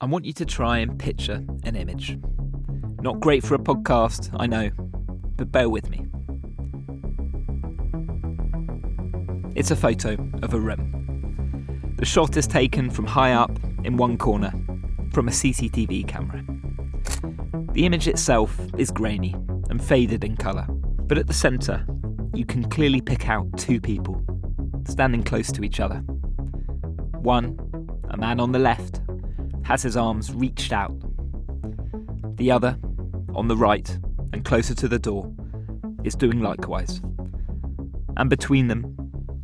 I want you to try and picture an image. Not great for a podcast, I know, but bear with me. It's a photo of a room. The shot is taken from high up in one corner, from a CCTV camera. The image itself is grainy and faded in colour, but at the centre, you can clearly pick out two people, standing close to each other. One, a man on the left, has his arms reached out. The other, on the right and closer to the door, is doing likewise. And between them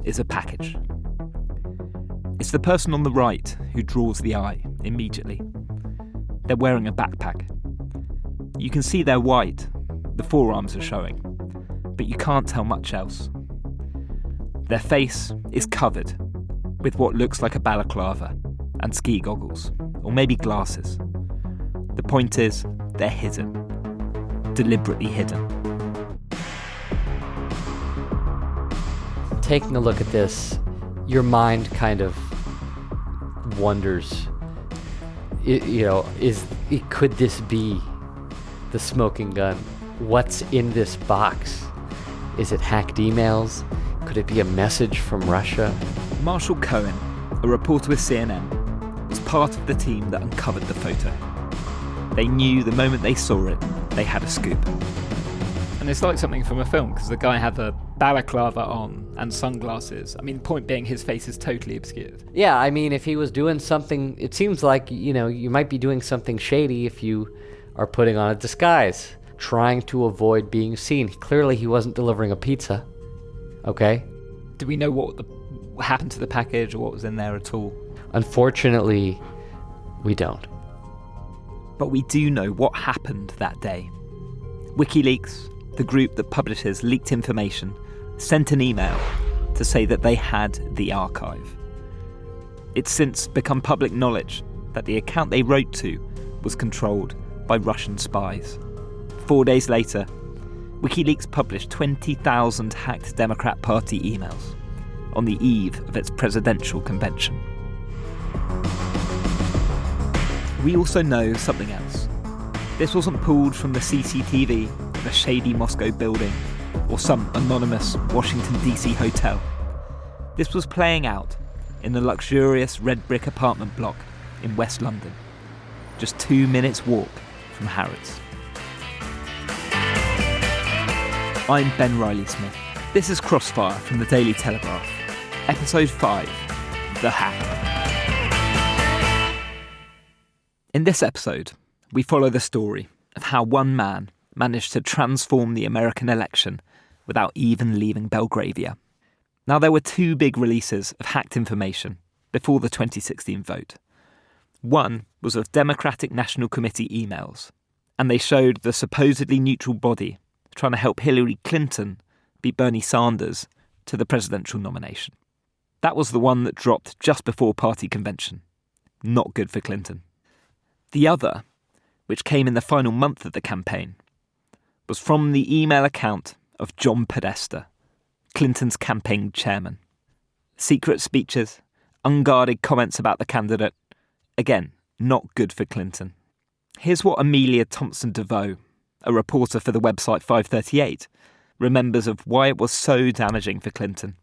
is a package. It's the person on the right who draws the eye immediately. They're wearing a backpack. You can see they're white, the forearms are showing, but you can't tell much else. Their face is covered with what looks like a balaclava and ski goggles, or maybe glasses. The point is, they're hidden. Deliberately hidden. Taking a look at this, your mind kind of wonders, could this be the smoking gun? What's in this box? Is it hacked emails? Could it be a message from Russia? Marshall Cohen, a reporter with CNN, was part of the team that uncovered the photo. They knew the moment they saw it, they had a scoop. And it's like something from a film, because the guy had the balaclava on and sunglasses. I mean, point being, his face is totally obscured. Yeah, I mean, if he was doing something, it seems like, you might be doing something shady if you are putting on a disguise, trying to avoid being seen. Clearly, he wasn't delivering a pizza. Okay? Do we know what happened to the package or what was in there at all? Unfortunately, we don't. But we do know what happened that day. WikiLeaks, the group that publishes leaked information, sent an email to say that they had the archive. It's since become public knowledge that the account they wrote to was controlled by Russian spies. 4 days later, WikiLeaks published 20,000 hacked Democrat Party emails on the eve of its presidential convention. We also know something else. This wasn't pulled from the CCTV of a shady Moscow building or some anonymous Washington DC hotel. This was playing out in the luxurious red brick apartment block in West London, just 2 minutes walk from Harrods. I'm Ben Riley-Smith. This is Crossfire from the Daily Telegraph, Episode 5, The Hack. In this episode, we follow the story of how one man managed to transform the American election without even leaving Belgravia. Now, there were two big releases of hacked information before the 2016 vote. One was of Democratic National Committee emails, and they showed the supposedly neutral body trying to help Hillary Clinton beat Bernie Sanders to the presidential nomination. That was the one that dropped just before party convention. Not good for Clinton. The other, which came in the final month of the campaign, was from the email account of John Podesta, Clinton's campaign chairman. Secret speeches, unguarded comments about the candidate. Again, not good for Clinton. Here's what Amelia Thompson-DeVoe, a reporter for the website 538, remembers of why it was so damaging for Clinton,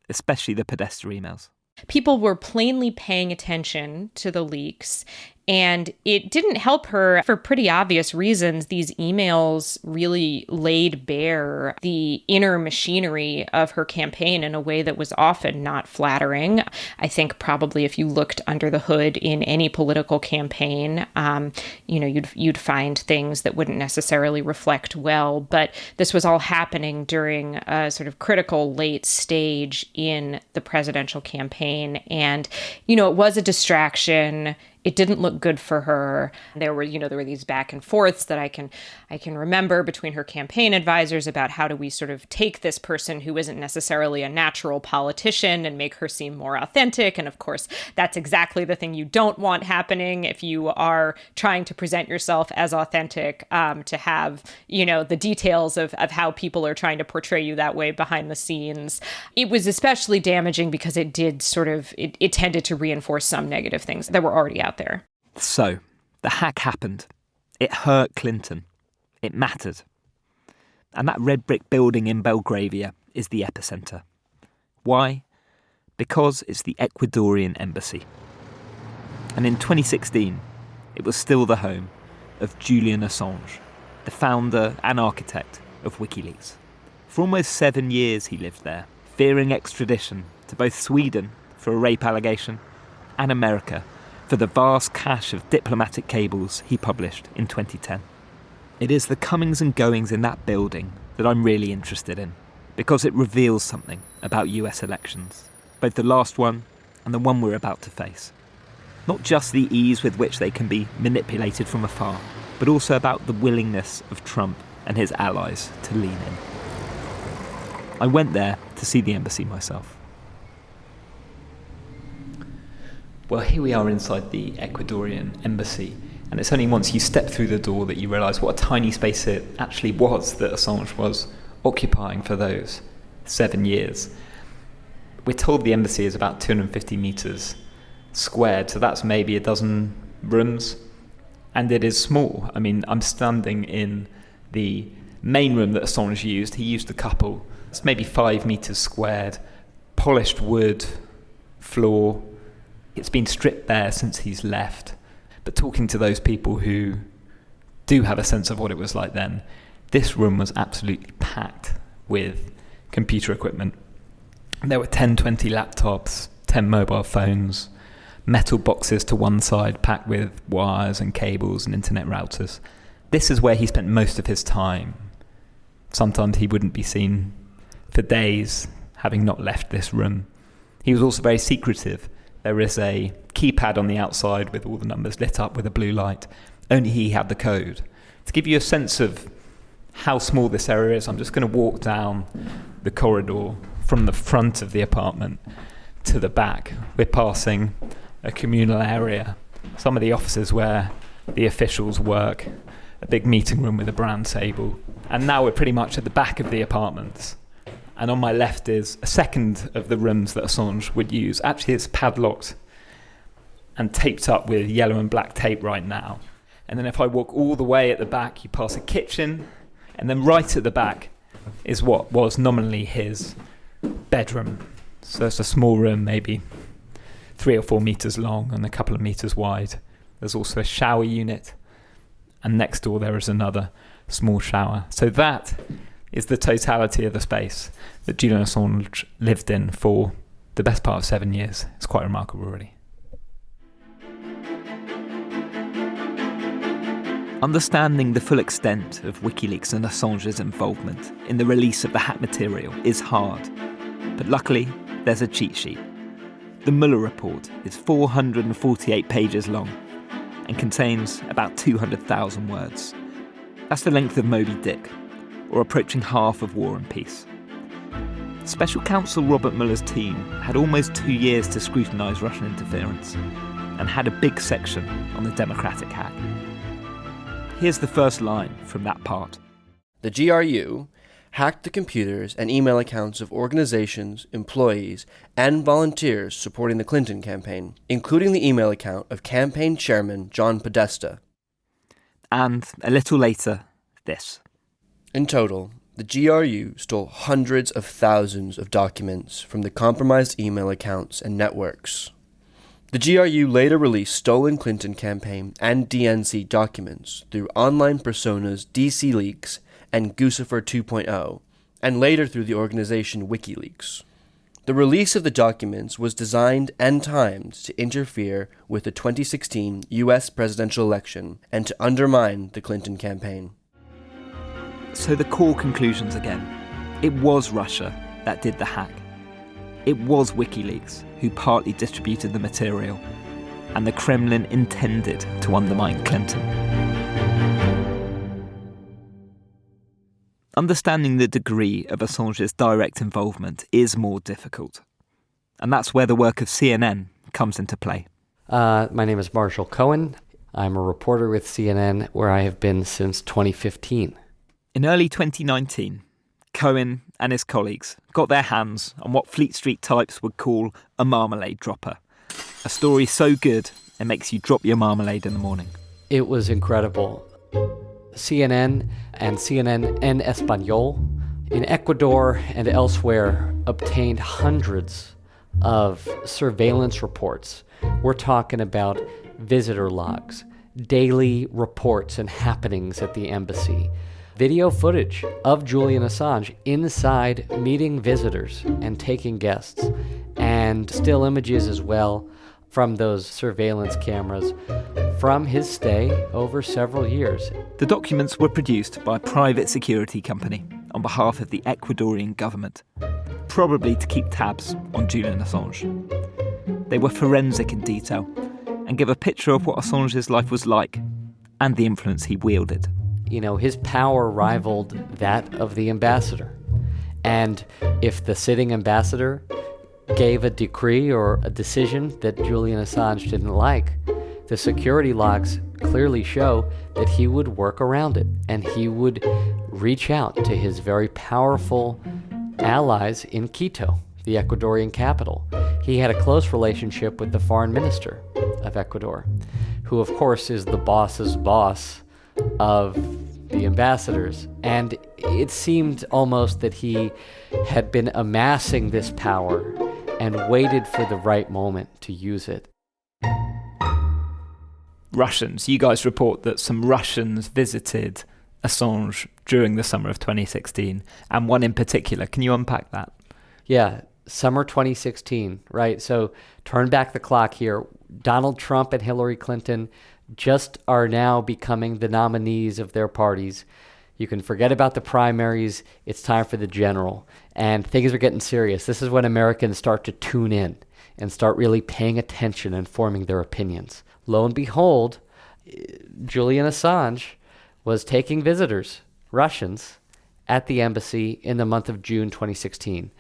especially the Podesta emails. People were plainly paying attention to the leaks, and it didn't help her for pretty obvious reasons. These emails really laid bare the inner machinery of her campaign in a way that was often not flattering. I think probably if you looked under the hood in any political campaign, you'd find things that wouldn't necessarily reflect well. But this was all happening during a sort of critical late stage in the presidential campaign. And, it was a distraction. It didn't look good for her. There were these back and forths that I can remember between her campaign advisors about how do we sort of take this person who isn't necessarily a natural politician and make her seem more authentic. And of course, that's exactly the thing you don't want happening if you are trying to present yourself as authentic, to have, the details of how people are trying to portray you that way behind the scenes. It was especially damaging because it did it tended to reinforce some negative things that were already out there. So, the hack happened. It hurt Clinton. It mattered. And that red brick building in Belgravia is the epicentre. Why? Because it's the Ecuadorian embassy. And in 2016, it was still the home of Julian Assange, the founder and architect of WikiLeaks. For almost 7 years he lived there, fearing extradition to both Sweden for a rape allegation and America for the vast cache of diplomatic cables he published in 2010. It is the comings and goings in that building that I'm really interested in, because it reveals something about US elections, both the last one and the one we're about to face. Not just the ease with which they can be manipulated from afar, but also about the willingness of Trump and his allies to lean in. I went there to see the embassy myself. Well, here we are inside the Ecuadorian embassy, and it's only once you step through the door that you realise what a tiny space it actually was that Assange was occupying for those 7 years. We're told the embassy is about 250 metres squared, so that's maybe a dozen rooms, and it is small. I mean, I'm standing in the main room that Assange used. He used a couple. It's maybe 5 metres squared, polished wood floor. It's been stripped bare since he's left. But talking to those people who do have a sense of what it was like then, this room was absolutely packed with computer equipment. There were 10, 20 laptops, 10 mobile phones, metal boxes to one side packed with wires and cables and internet routers. This is where he spent most of his time. Sometimes he wouldn't be seen for days, having not left this room. He was also very secretive. There is a keypad on the outside with all the numbers lit up with a blue light. Only he had the code. To give you a sense of how small this area is, I'm just going to walk down the corridor from the front of the apartment to the back. We're passing a communal area, some of the offices where the officials work, a big meeting room with a brown table, and now we're pretty much at the back of the apartments. And on my left is a second of the rooms that Assange would use. Actually, it's padlocked and taped up with yellow and black tape right now. And then if I walk all the way at the back, you pass a kitchen, and then right at the back is what was nominally his bedroom. So it's a small room, maybe 3 or 4 metres long and a couple of metres wide. There's also a shower unit, and next door there is another small shower. So that is the totality of the space that Julian Assange lived in for the best part of 7 years. It's quite remarkable, really. Understanding the full extent of WikiLeaks and Assange's involvement in the release of the hacked material is hard, but luckily there's a cheat sheet. The Mueller report is 448 pages long and contains about 200,000 words. That's the length of Moby Dick, or approaching half of War and Peace. Special counsel Robert Mueller's team had almost 2 years to scrutinise Russian interference and had a big section on the democratic hack. Here's the first line from that part. The GRU hacked the computers and email accounts of organizations, employees, and volunteers supporting the Clinton campaign, including the email account of campaign chairman John Podesta. And a little later, this. In total, the GRU stole hundreds of thousands of documents from the compromised email accounts and networks. The GRU later released stolen Clinton campaign and DNC documents through online personas DC Leaks and Guccifer 2.0, and later through the organization WikiLeaks. The release of the documents was designed and timed to interfere with the 2016 U.S. presidential election and to undermine the Clinton campaign. So the core conclusions again. It was Russia that did the hack. It was WikiLeaks who partly distributed the material, and the Kremlin intended to undermine Clinton. Understanding the degree of Assange's direct involvement is more difficult, and that's where the work of CNN comes into play. My name is Marshall Cohen. I'm a reporter with CNN, where I have been since 2015. In early 2019, Cohen and his colleagues got their hands on what Fleet Street types would call a marmalade dropper. A story so good, It makes you drop your marmalade in the morning. It was incredible. CNN and CNN en Español in Ecuador and elsewhere obtained hundreds of surveillance reports. We're talking about visitor logs, daily reports and happenings at the embassy, video footage of Julian Assange inside meeting visitors and taking guests, and still images as well from those surveillance cameras from his stay over several years. The documents were produced by a private security company on behalf of the Ecuadorian government, probably to keep tabs on Julian Assange. They were forensic in detail and give a picture of what Assange's life was like and the influence he wielded. You know, his power rivaled that of the ambassador. And if the sitting ambassador gave a decree or a decision that Julian Assange didn't like, the security logs clearly show that he would work around it, and he would reach out to his very powerful allies in Quito, the Ecuadorian capital. He had a close relationship with the foreign minister of Ecuador, who of course is the boss's boss of the ambassadors. And it seemed almost that he had been amassing this power and waited for the right moment to use it. Russians. You guys report that some Russians visited Assange during the summer of 2016, and one in particular. Can you unpack that? Yeah, summer 2016, right? So turn back the clock here. Donald Trump and Hillary Clinton just are now becoming the nominees of their parties. You can forget about the primaries. It's time for the general. And things are getting serious. This is when Americans start to tune in and start really paying attention and forming their opinions. Lo and behold, Julian Assange was taking visitors, Russians, at the embassy in the month of June 2016.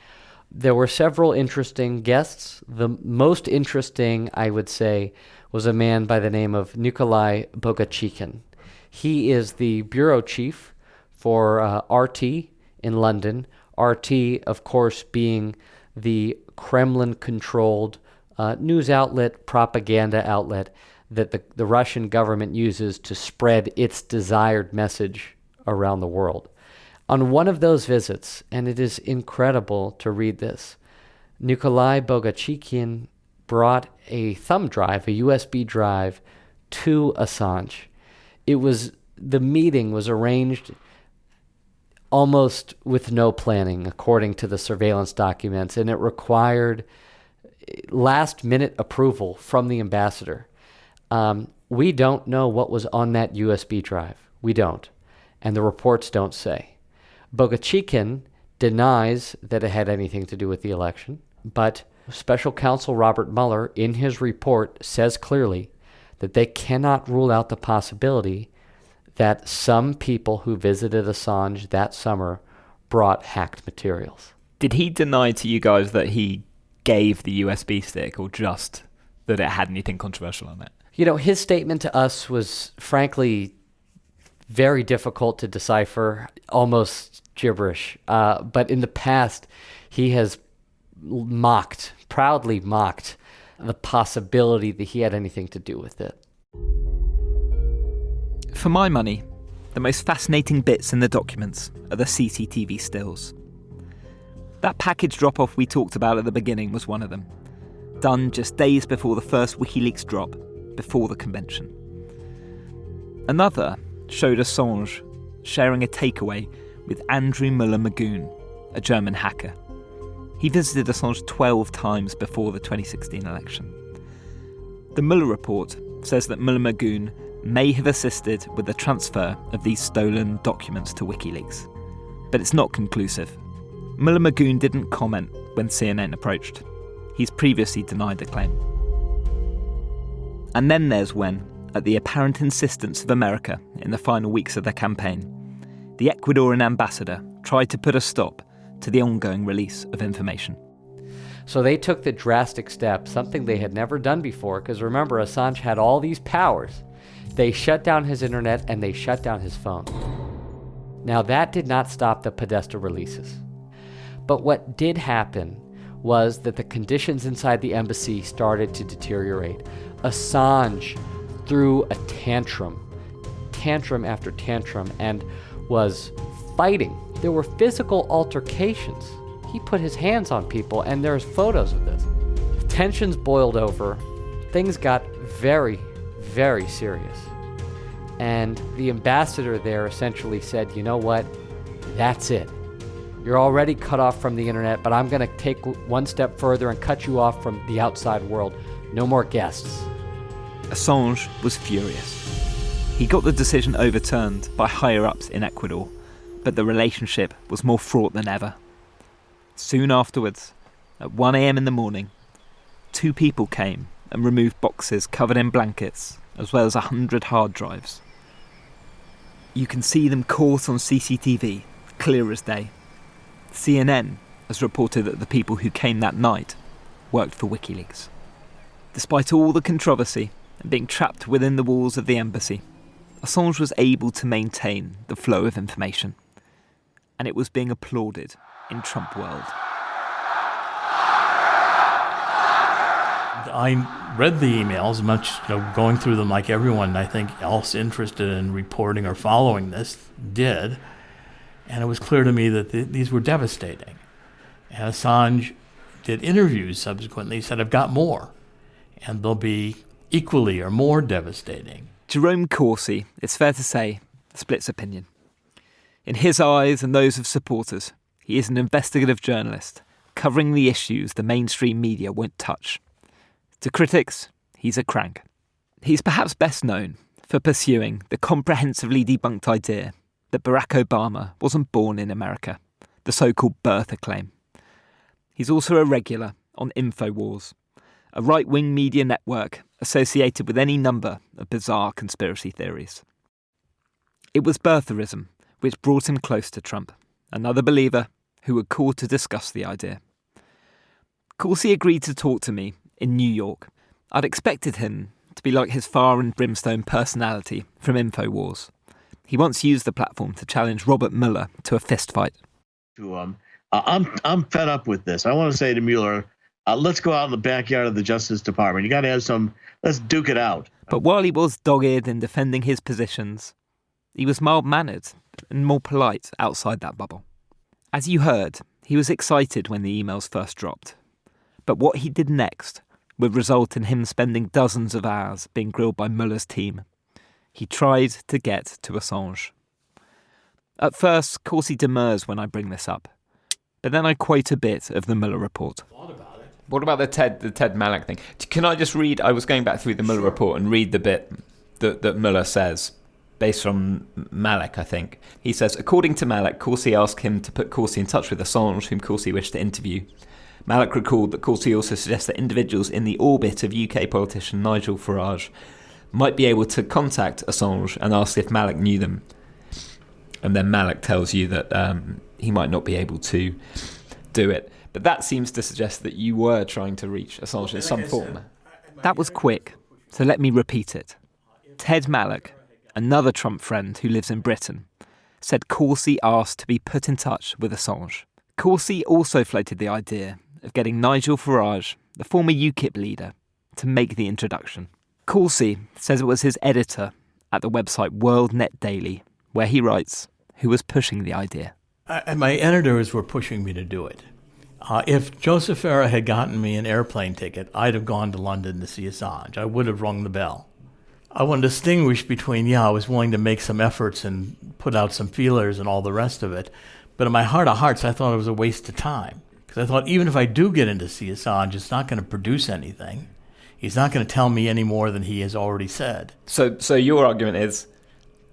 There were several interesting guests. The most interesting, I would say, was a man by the name of Nikolai Bogachikin. He is the bureau chief for RT in London. RT, of course, being the Kremlin-controlled news outlet, propaganda outlet that the Russian government uses to spread its desired message around the world. On one of those visits, and it is incredible to read this, Nikolai Bogachikin brought a thumb drive, a USB drive, to Assange. The meeting was arranged almost with no planning, according to the surveillance documents, and it required last-minute approval from the ambassador. We don't know what was on that USB drive. We don't. And the reports don't say. Bogachikin denies that it had anything to do with the election, but Special Counsel Robert Mueller, in his report, says clearly that they cannot rule out the possibility that some people who visited Assange that summer brought hacked materials. Did he deny to you guys that he gave the USB stick, or just that it had anything controversial on it? You know, his statement to us was frankly very difficult to decipher, almost gibberish. But in the past, he has proudly mocked the possibility that he had anything to do with it. For my money, the most fascinating bits in the documents are the CCTV stills. That package drop-off we talked about at the beginning was one of them, done just days before the first WikiLeaks drop, before the convention. Another showed Assange sharing a takeaway with Andrew Mueller-Magoon, a German hacker. He visited Assange 12 times before the 2016 election. The Mueller report says that Mueller-Magoon may have assisted with the transfer of these stolen documents to WikiLeaks, but it's not conclusive. Mueller-Magoon didn't comment when CNN approached. He's previously denied the claim. And then there's when, at the apparent insistence of America in the final weeks of the campaign, the Ecuadorian ambassador tried to put a stop to the ongoing release of information. So they took the drastic step, something they had never done before, because remember, Assange had all these powers. They shut down his internet and they shut down his phone. Now that did not stop the Podesta releases. But what did happen was that the conditions inside the embassy started to deteriorate. Assange threw a tantrum after tantrum, and was fighting. There were physical altercations. He put his hands on people, and there's photos of this. Tensions boiled over. Things got very, very serious. And the ambassador there essentially said, you know what? That's it. You're already cut off from the internet, but I'm going to take one step further and cut you off from the outside world. No more guests. Assange was furious. He got the decision overturned by higher-ups in Ecuador, but the relationship was more fraught than ever. Soon afterwards, at 1 a.m. in the morning, 2 people came and removed boxes covered in blankets, as well as 100 hard drives. You can see them caught on CCTV, clear as day. CNN has reported that the people who came that night worked for WikiLeaks. Despite all the controversy and being trapped within the walls of the embassy, Assange was able to maintain the flow of information, and it was being applauded in Trump world. I read the emails, much going through them like everyone I think else interested in reporting or following this did, and it was clear to me that these were devastating. And Assange did interviews subsequently. He said, I've got more, and they'll be equally or more devastating. Jerome Corsi, it's fair to say, splits opinion. In his eyes and those of supporters, he is an investigative journalist, covering the issues the mainstream media won't touch. To critics, he's a crank. He's perhaps best known for pursuing the comprehensively debunked idea that Barack Obama wasn't born in America, the so-called birther claim. He's also a regular on InfoWars, a right-wing media network associated with any number of bizarre conspiracy theories. It was birtherism which brought him close to Trump, another believer who would call to discuss the idea. Corsi agreed to talk to me in New York. I'd expected him to be like his fire and brimstone personality from InfoWars. He once used the platform to challenge Robert Mueller to a fistfight. I'm fed up with this. I want to say to Mueller, let's go out in the backyard of the Justice Department. You got to have let's duke it out. But while he was dogged in defending his positions, he was mild-mannered and more polite outside that bubble. As you heard, he was excited when the emails first dropped. But what he did next would result in him spending dozens of hours being grilled by Mueller's team. He tried to get to Assange. At first, Corsi demurs when I bring this up, but then I quote a bit of the Mueller report. What about the Ted Malek thing? Can I just read? I was going back through the Mueller report and read the bit that Mueller says, based on Malek, I think. He says, according to Malek, Corsi asked him to put Corsi in touch with Assange, whom Corsi wished to interview. Malek recalled that Corsi also suggested that individuals in the orbit of UK politician Nigel Farage might be able to contact Assange and ask if Malek knew them. And then Malek tells you that he might not be able to do it. But that seems to suggest that you were trying to reach Assange in some form. That was quick, so let me repeat it. Ted Malek, another Trump friend who lives in Britain, said Corsi asked to be put in touch with Assange. Corsi also floated the idea of getting Nigel Farage, the former UKIP leader, to make the introduction. Corsi says it was his editor at the website World Net Daily, where he writes, who was pushing the idea. My editors were pushing me to do it. If Joseph Farah had gotten me an airplane ticket, I'd have gone to London to see Assange. I would have rung the bell. I want to distinguish between, I was willing to make some efforts and put out some feelers and all the rest of it, but in my heart of hearts, I thought it was a waste of time. Because I thought, even if I do get in to see Assange, it's not going to produce anything. He's not going to tell me any more than he has already said. So your argument is,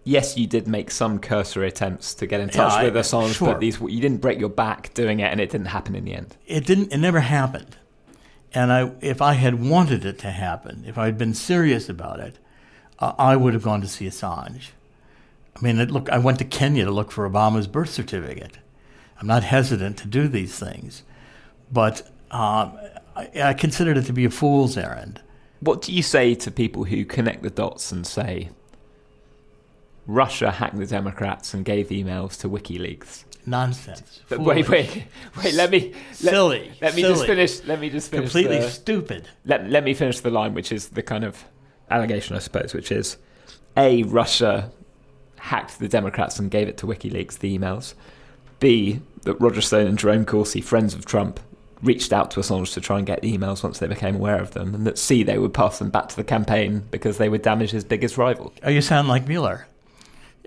yes, you did make some cursory attempts to get in touch with Assange, sure. But you didn't break your back doing it, and it didn't happen in the end. It never happened. And if I had wanted it to happen, if I had been serious about it, I would have gone to see Assange. I mean, I went to Kenya to look for Obama's birth certificate. I'm not hesitant to do these things, but I considered it to be a fool's errand. What do you say to people who connect the dots and say, Russia hacked the Democrats and gave emails to WikiLeaks. Nonsense. But Foolish. wait. Silly. Let me just finish. Completely stupid. Let me finish the line, which is the kind of allegation, I suppose, which is A, Russia hacked the Democrats and gave it to WikiLeaks, the emails. B, that Roger Stone and Jerome Corsi, friends of Trump, reached out to Assange to try and get the emails once they became aware of them. And that C, they would pass them back to the campaign because they would damage his biggest rival. Oh, you sound like Mueller.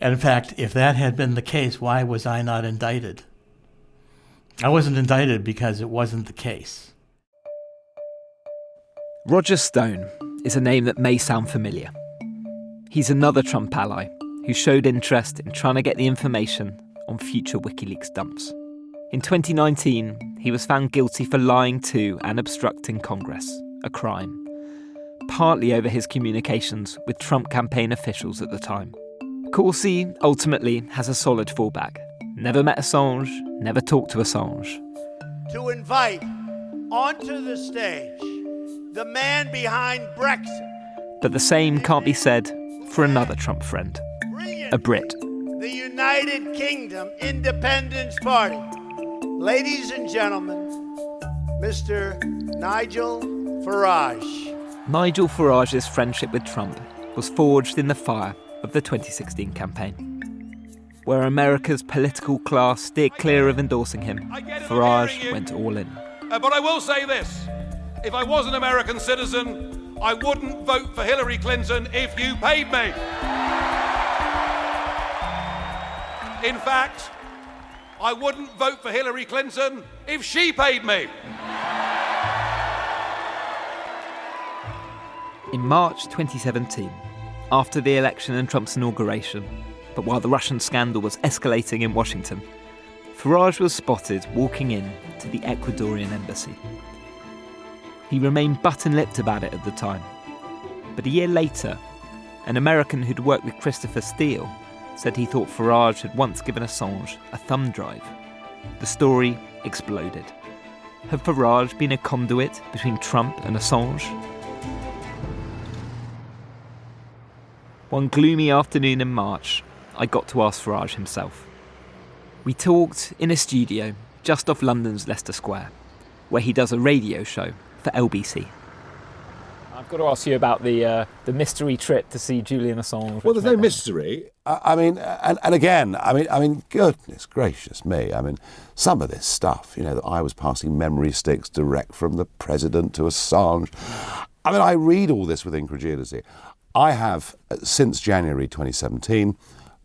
And in fact, if that had been the case, why was I not indicted? I wasn't indicted because it wasn't the case. Roger Stone is a name that may sound familiar. He's another Trump ally who showed interest in trying to get the information on future WikiLeaks dumps. In 2019, he was found guilty for lying to and obstructing Congress, a crime, partly over his communications with Trump campaign officials at the time. Corsi ultimately has a solid fallback. Never met Assange, never talked to Assange. To invite onto the stage the man behind Brexit. But the same can't be said for another Trump friend, a Brit. The United Kingdom Independence Party. Ladies and gentlemen, Mr. Nigel Farage. Nigel Farage's friendship with Trump was forged in the fire of the 2016 campaign. Where America's political class steered clear of endorsing him, Farage went all in. But I will say this, if I was an American citizen, I wouldn't vote for Hillary Clinton if you paid me. In fact, I wouldn't vote for Hillary Clinton if she paid me. In March 2017, after the election and Trump's inauguration, but while the Russian scandal was escalating in Washington, Farage was spotted walking in to the Ecuadorian embassy. He remained button-lipped about it at the time, but a year later, an American who'd worked with Christopher Steele said he thought Farage had once given Assange a thumb drive. The story exploded. Had Farage been a conduit between Trump and Assange? One gloomy afternoon in March, I got to ask Farage himself. We talked in a studio just off London's Leicester Square, where he does a radio show for LBC. I've got to ask you about the mystery trip to see Julian Assange. Well, there's no mystery. I mean, again, goodness gracious me. I mean, some of this stuff, that I was passing memory sticks direct from the president to Assange. I mean, I read all this with incredulity. I have, since January 2017,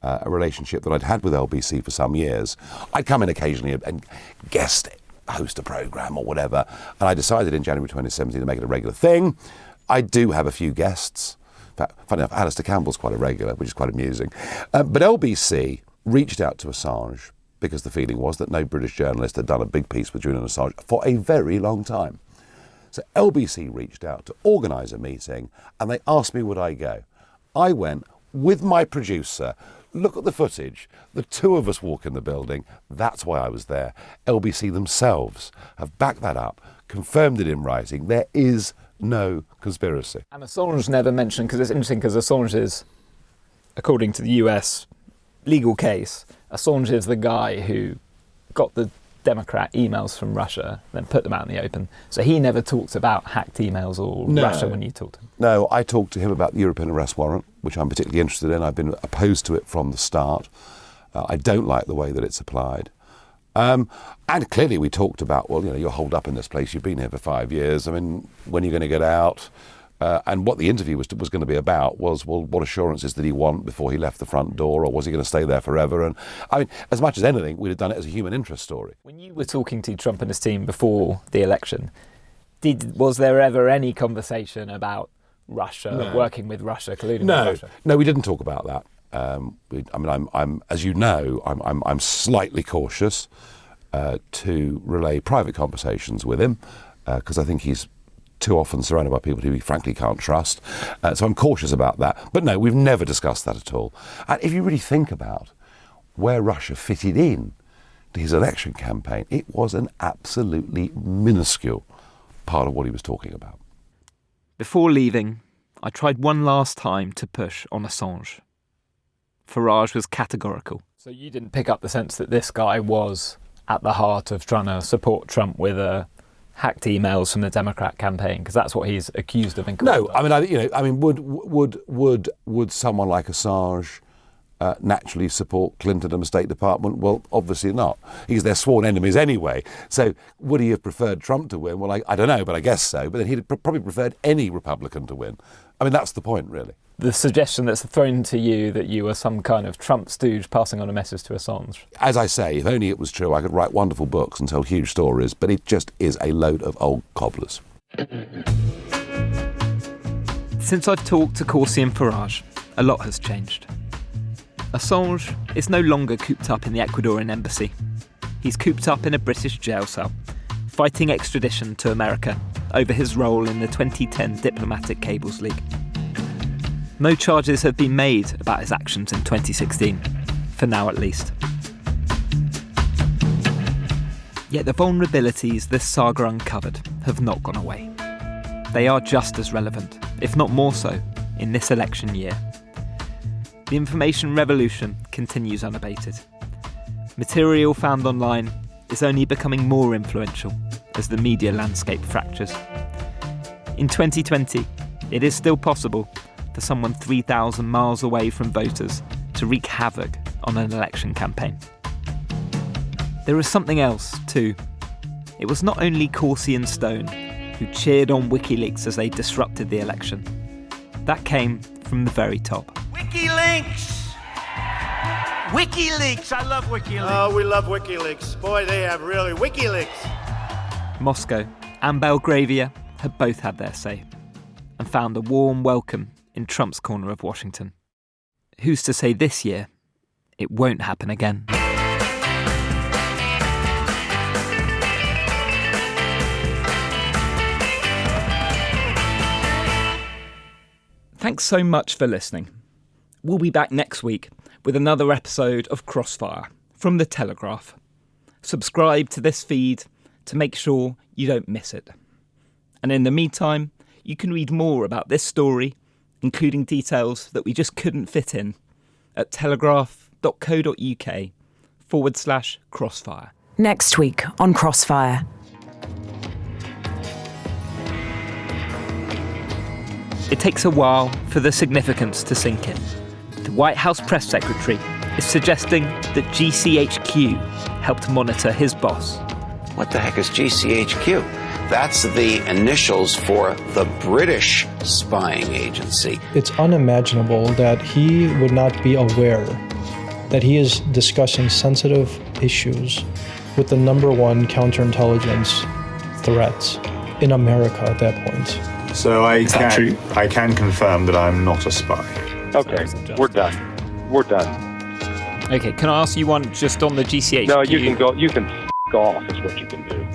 a relationship that I'd had with LBC for some years. I'd come in occasionally and guest host a programme or whatever, and I decided in January 2017 to make it a regular thing. I do have a few guests. In fact, funny enough, Alistair Campbell's quite a regular, which is quite amusing. But LBC reached out to Assange because the feeling was that no British journalist had done a big piece with Julian Assange for a very long time. So LBC reached out to organise a meeting, and they asked me would I go. I went with my producer. Look at the footage. The two of us walk in the building. That's why I was there. LBC themselves have backed that up, confirmed it in writing. There is no conspiracy. And Assange never mentioned, because it's interesting, because Assange is, according to the US legal case, Assange is the guy who got the Democrat emails from Russia, then put them out in the open. So he never talked about hacked emails or Russia when you talked to him? No, I talked to him about the European arrest warrant, which I'm particularly interested in. I've been opposed to it from the start. I don't like the way that it's applied. And clearly we talked about, you're holed up in this place, you've been here for 5 years, I mean, when are you going to get out? And what the interview was going to be about was, what assurances did he want before he left the front door, or was he going to stay there forever? And I mean, as much as anything, we'd have done it as a human interest story. When you were talking to Trump and his team before the election, was there ever any conversation about Russia, working with Russia, colluding with Russia? No, we didn't talk about that. I'm as you know, I'm slightly cautious to relay private conversations with him because I think he's too often surrounded by people who he frankly can't trust. So I'm cautious about that. But no, we've never discussed that at all. And if you really think about where Russia fitted in to his election campaign, it was an absolutely minuscule part of what he was talking about. Before leaving, I tried one last time to push on Assange. Farage was categorical. So you didn't pick up the sense that this guy was at the heart of trying to support Trump with hacked emails from the Democrat campaign, because that's what he's accused of. No, would someone like Assange naturally support Clinton and the State Department? Well, obviously not. He's their sworn enemies anyway. So would he have preferred Trump to win? Well, I don't know, but I guess so. But then he'd probably preferred any Republican to win. I mean, that's the point, really. The suggestion that's thrown to you that you were some kind of Trump stooge passing on a message to Assange. As I say, if only it was true, I could write wonderful books and tell huge stories, but it just is a load of old cobblers. Since I've talked to Corsi and Farage, a lot has changed. Assange is no longer cooped up in the Ecuadorian embassy. He's cooped up in a British jail cell, fighting extradition to America over his role in the 2010 diplomatic cables leak. No charges have been made about his actions in 2016, for now at least. Yet the vulnerabilities this saga uncovered have not gone away. They are just as relevant, if not more so, in this election year. The information revolution continues unabated. Material found online is only becoming more influential as the media landscape fractures. In 2020, it is still possible for someone 3,000 miles away from voters to wreak havoc on an election campaign. There is something else, too. It was not only Corsi and Stone who cheered on WikiLeaks as they disrupted the election. That came from the very top. WikiLeaks! WikiLeaks! I love WikiLeaks. Oh, we love WikiLeaks. Boy, they have really WikiLeaks. Moscow and Belgravia had both had their say and found a warm welcome in Trump's corner of Washington. Who's to say this year it won't happen again? Thanks so much for listening. We'll be back next week with another episode of Crossfire from the Telegraph. Subscribe to this feed to make sure you don't miss it. And in the meantime, you can read more about this story, including details that we just couldn't fit in, at telegraph.co.uk/crossfire. Next week on Crossfire. It takes a while for the significance to sink in. The White House press secretary is suggesting that GCHQ helped monitor his boss. What the heck is GCHQ? That's the initials for the British spying agency. It's unimaginable that he would not be aware that he is discussing sensitive issues with the number one counterintelligence threat in America at that point. So I can confirm that I'm not a spy. Okay, we're done. We're done. Okay, can I ask you one just on the GCHQ? No, you can go. You can f*** off is what you can do.